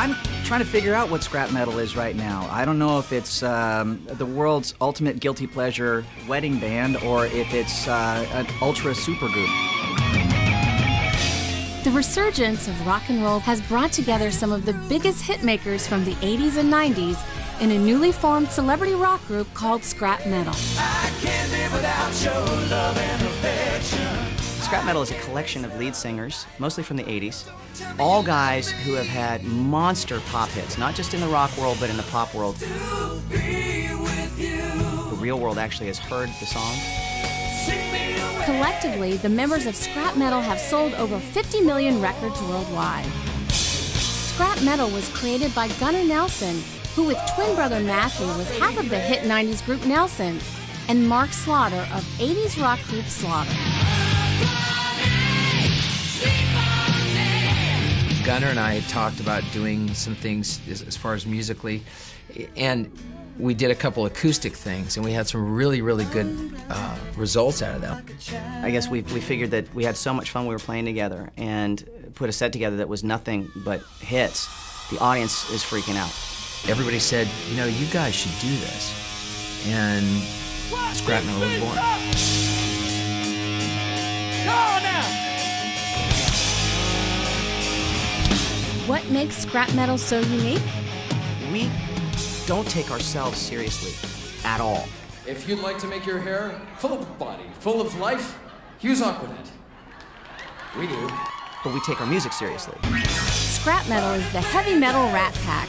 I'm trying to figure out what scrap metal is right now. I don't know if it's the world's ultimate guilty pleasure wedding band or if it's an ultra supergroup. The resurgence of rock and roll has brought together some of the biggest hitmakers from the 80s and 90s in a newly formed celebrity rock group called scrap metal. I can't live without your love and affection. Scrap metal is a collection of lead singers, mostly from the 80s, all guys who have had monster pop hits, not just in the rock world, but in the pop world. The real world actually has heard the song. Collectively, the members of scrap metal have sold over 50 million records worldwide. Scrap metal was created by Gunnar Nelson, who with twin brother Matthew was half of the hit 90s group Nelson, and Mark Slaughter of 80s rock group Slaughter. Gunnar and I had talked about doing some things as far as musically, and we did a couple acoustic things, and we had some really, really good results out of them. I guess we figured that we had so much fun we were playing together and put a set together that was nothing but hits. The audience is freaking out. Everybody said, you know, you guys should do this, and scrap metal was born. What makes scrap metal so unique? We don't take ourselves seriously at all. If you'd like to make your hair full of body, full of life, use Aquanet. We do. But we take our music seriously. Scrap metal is the heavy metal rat pack,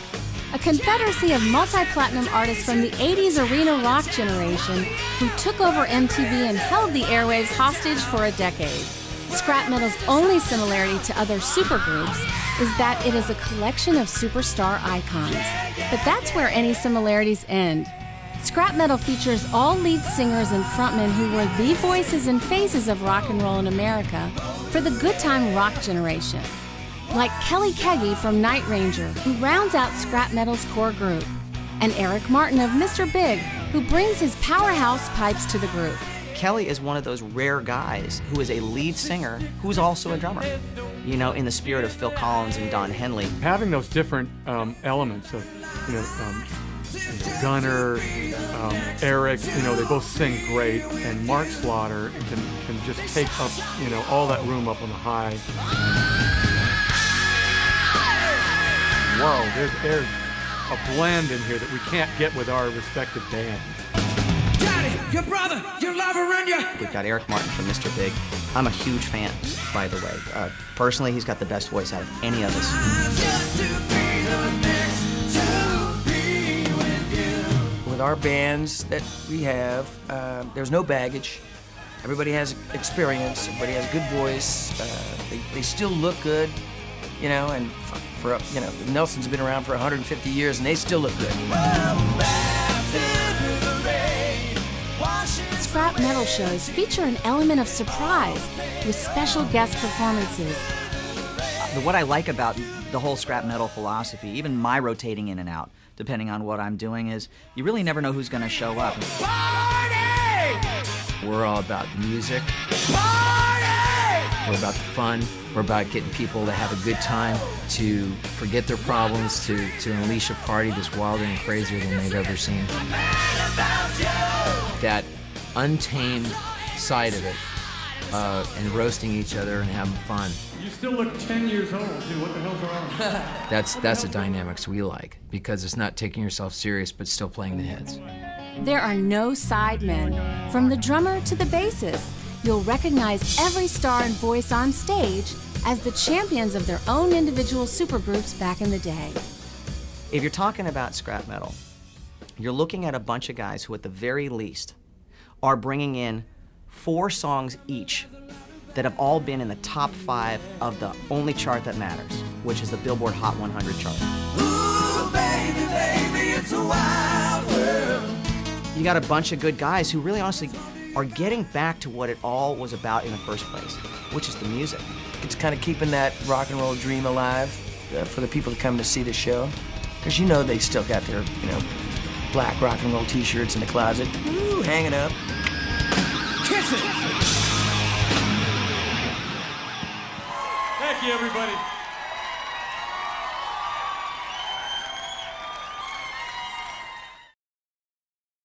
a confederacy of multi-platinum artists from the 80s arena rock generation who took over MTV and held the airwaves hostage for a decade. Scrap metal's only similarity to other supergroups is that it is a collection of superstar icons. But that's where any similarities end. Scrap metal features all lead singers and frontmen who were the voices and faces of rock and roll in America for the good time rock generation. Like Kelly Keagy from Night Ranger, who rounds out scrap metal's core group, and Eric Martin of Mr. Big, who brings his powerhouse pipes to the group. Kelly is one of those rare guys who is a lead singer who's also a drummer, you know, in the spirit of Phil Collins and Don Henley. Having those different elements of, Gunnar, Eric, they both sing great, and Mark Slaughter can just take up, all that room up on the high. Whoa, there's a blend in here that we can't get with our respective bands. Daddy, your brother, your lover, and your... We've got Eric Martin from Mr. Big. I'm a huge fan, by the way. Personally, he's got the best voice out of any of us. With our bands that we have, there's no baggage. Everybody has experience. Everybody has a good voice. They still look good, and for Nelson's been around for 150 years, and they still look good. Scrap metal shows feature an element of surprise with special guest performances. What I like about the whole scrap metal philosophy, even my rotating in and out, depending on what I'm doing, is you really never know who's going to show up. Party! We're all about the music. Party! We're about the fun. We're about getting people to have a good time, to forget their problems, to unleash a party that's wilder and crazier than they've ever seen. That untamed side of it, and roasting each other and having fun. You still look 10 years old, dude. What the hell's wrong? That's the dynamics we like, because it's not taking yourself serious but still playing the hits. There are no sidemen. From the drummer to the bassist, you'll recognize every star and voice on stage as the champions of their own individual supergroups back in the day. If you're talking about scrap metal, you're looking at a bunch of guys who at the very least are bringing in 4 songs each that have all been in the top 5 of the only chart that matters, which is the Billboard Hot 100 chart. Ooh, baby, baby, it's a wild world. You got a bunch of good guys who really honestly are getting back to what it all was about in the first place, which is the music. It's kind of keeping that rock and roll dream alive for the people to come to see the show. Because they still got their, black rock and roll t-shirts in the closet, hanging up. Kiss it! Thank you, everybody.